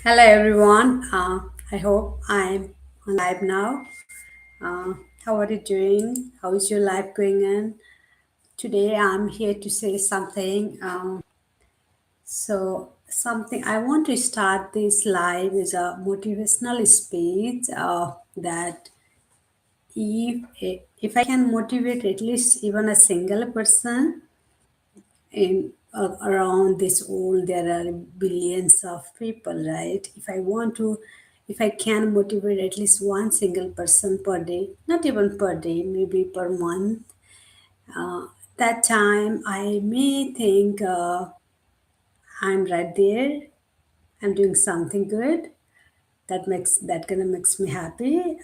Hello everyone. I hope I'm on live now. How are you doing? How is your life going on? Today I'm here to say something. Something I want to start this live is a motivational speech that if I can motivate at least even a single person, in around this world there are billions of people, right? If I can motivate at least one single person per day, not even per day, maybe per month, uh, that time I may think I'm right there, I'm doing something good, that gonna makes me happy.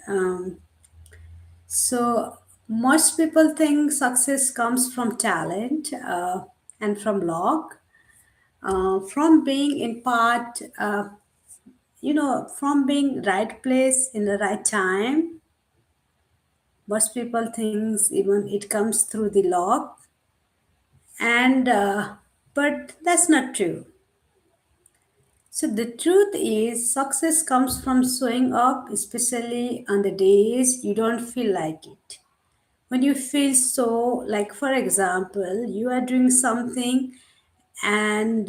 So most people think success comes from talent and from luck, from being in part, from being right place in the right time. Most people thinks even it comes through the luck, and but that's not true. So the truth is, success comes from showing up, especially on the days you don't feel like it. When you feel so, like for example, you are doing something and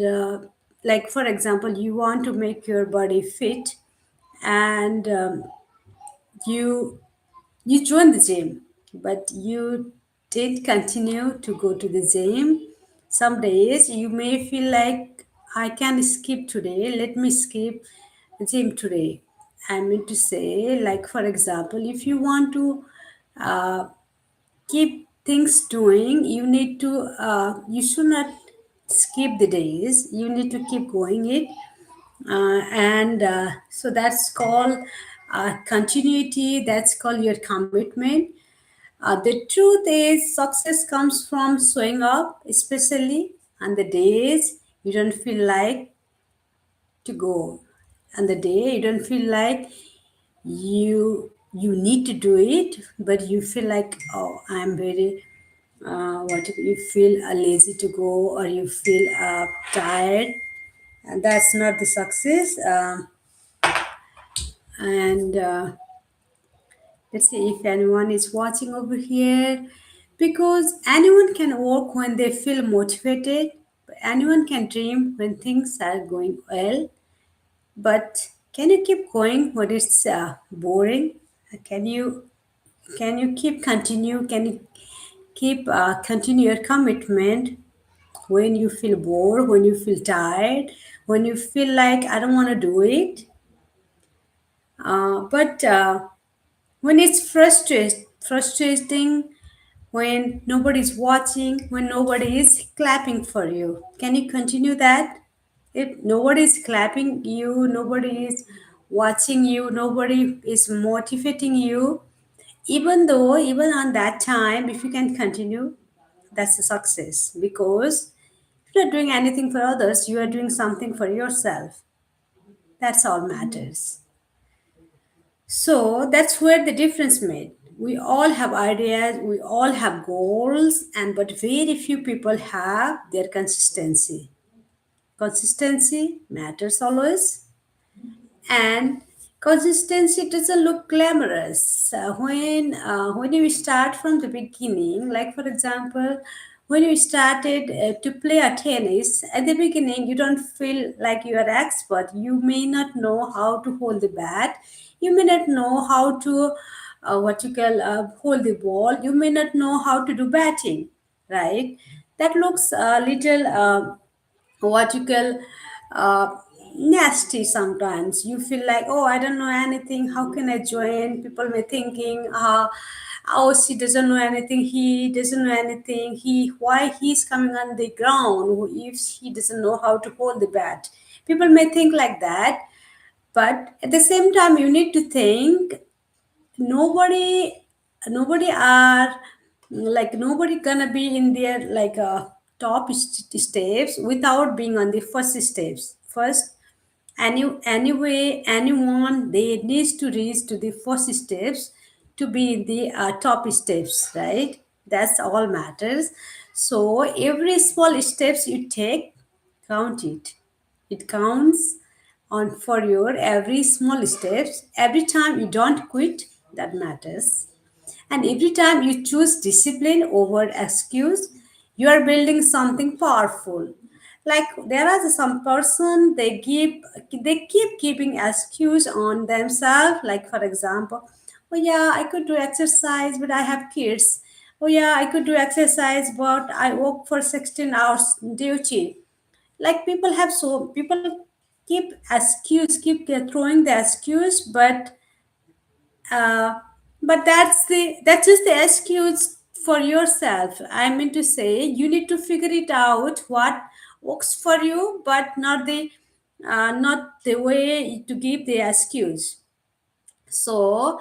like for example you want to make your body fit, and you you join the gym but you didn't continue to go to the gym. Some days you may feel like I can skip today, let me skip the gym today. I mean to say, like for example, if you want to uh, keep things doing, you need to you should not skip the days, you need to keep going it. And so that's called continuity, that's called your commitment. The truth is success comes from showing up, especially on the days you don't feel like to go, and the day you don't feel like you need to do it, but you feel like, oh, I'm very what you feel lazy to go, or you feel tired, and that's not the success. And let's see if anyone is watching over here, because anyone can work when they feel motivated, anyone can dream when things are going well, but can you keep going when it's boring? Can you keep continue, can you keep continue your commitment when you feel bored, when you feel tired, when you feel like I don't want to do it? But when it's frustrating, when nobody's watching, when nobody is clapping for you, can you continue that? If nobody is clapping you, nobody is watching you, nobody is motivating you, even though even on that time, if you can continue, that's a success, because if you're not doing anything for others, you are doing something for yourself. That's all matters. So that's where the difference made. We all have ideas, we all have goals, and but very few people have their consistency. Consistency matters always, and consistency doesn't look glamorous. When you start from the beginning, like for example, when you started to play a tennis at the beginning, you don't feel like you are expert, you may not know how to hold the bat, you may not know how to what you call hold the ball, you may not know how to do batting, right? That looks a little what you call uh, nasty. Sometimes you feel like, oh, I don't know anything, how can I join? People may thinking, oh, she doesn't know anything, he doesn't know anything, he why he's coming on the ground if he doesn't know how to hold the bat. People may think like that, but at the same time you need to think, nobody nobody are like nobody gonna be in their like top steps without being on the first steps first. Anyway, anyone they needs to reach to the first steps to be in the top steps, right? That's all matters. So every small steps you take, count it, it counts. on for your every small steps. Every time you don't quit, that matters. And every time you choose discipline over excuse, you are building something powerful. Like there are some person they keep keeping excuse on themselves. Like for example, oh yeah, I could do exercise, but I have kids. Oh yeah, I could do exercise, but I work for 16 hours duty. Like people keep excuse, keep throwing the excuse, uh, but that's just the excuse for yourself. I mean to say, you need to figure it out what works for you, but not the way to give the excuse. So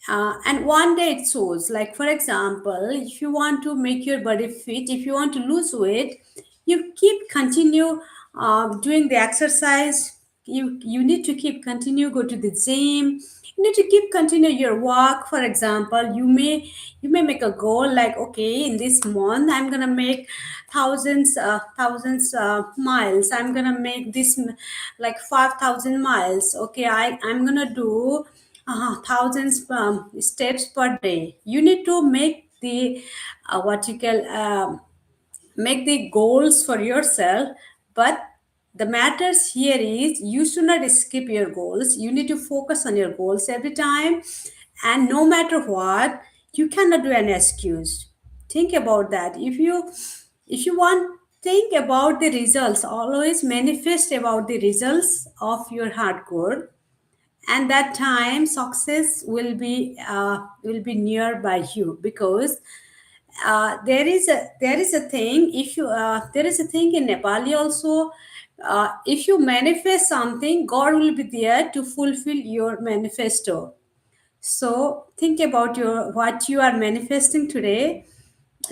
and one day it shows. Like for example, if you want to make your body fit, if you want to lose weight, you keep continue doing the exercise. You need to keep continue go to the gym. You need to keep continue your walk. For example, you may make a goal like, okay, in this month I'm gonna make thousands miles. I'm gonna make this like 5,000 miles. Okay, I'm gonna do thousands steps per day. You need to make the what you call make the goals for yourself. But the matters here is you should not skip your goals. You need to focus on your goals every time, and no matter what, you cannot do an excuse. Think about that. If you want, think about the results. Always manifest about the results of your hard work, and that time success will be nearby you. Because there is a thing. If you there is a thing in Nepali also. If you manifest something, God will be there to fulfill your manifesto. So think about your what you are manifesting today.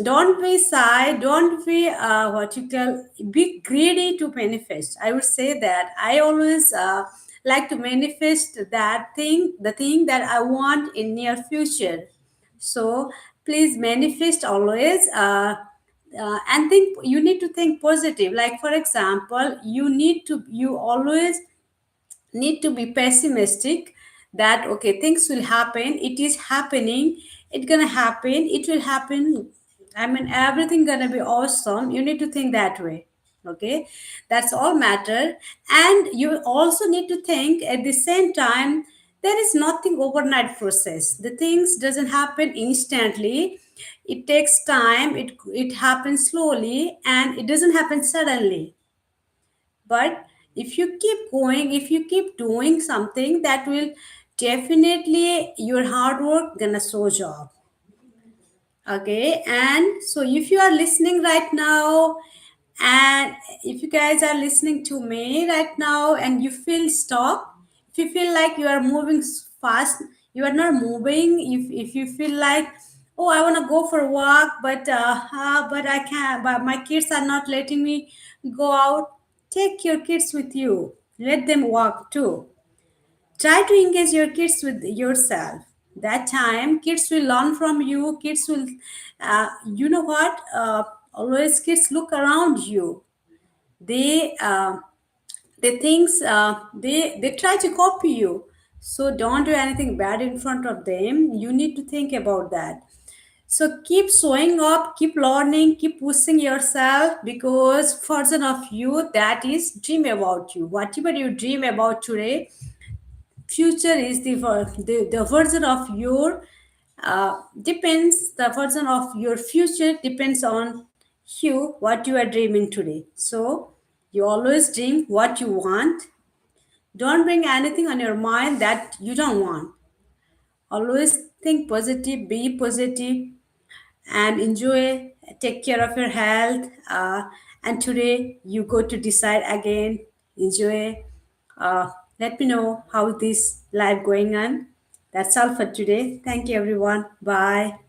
Don't be shy, don't be what you call, be greedy to manifest. I would say that I always like to manifest that thing, the thing that I want in near future. So please manifest always, and think. You need to think positive. Like for example, you always need to be pessimistic, that okay, things will happen, it is happening, it's gonna happen, it will happen. I mean, everything gonna be awesome. You need to think that way. Okay, that's all matter. And you also need to think at the same time, there is nothing overnight process. The things doesn't happen instantly. It takes time. It happens slowly, and it doesn't happen suddenly. But if you keep going, if you keep doing something, that will definitely your hard work gonna show job. Okay, and so if you are listening right now, and if you guys are listening to me right now and you feel stuck, if you feel like you are moving fast, you are not moving. If you feel like, oh, I want to go for a walk, but I can't, but my kids are not letting me go out, take your kids with you, let them walk too. Try to engage your kids with yourself. That time kids will learn from you. Kids will you know what, always kids look around you. They uh, they thinks they try to copy you. So don't do anything bad in front of them. You need to think about that. So keep showing up, keep learning, keep pushing yourself, because version of you that is dream about you. Whatever you dream about today, future is the version of your depends the version of your future depends on you, what you are dreaming today. So you always dream what you want. Don't bring anything on your mind that you don't want. Always think positive, be positive, and enjoy. Take care of your health, and today you go to decide again. Enjoy. uh, Let me know how this life going on. That's all for today. Thank you everyone. Bye.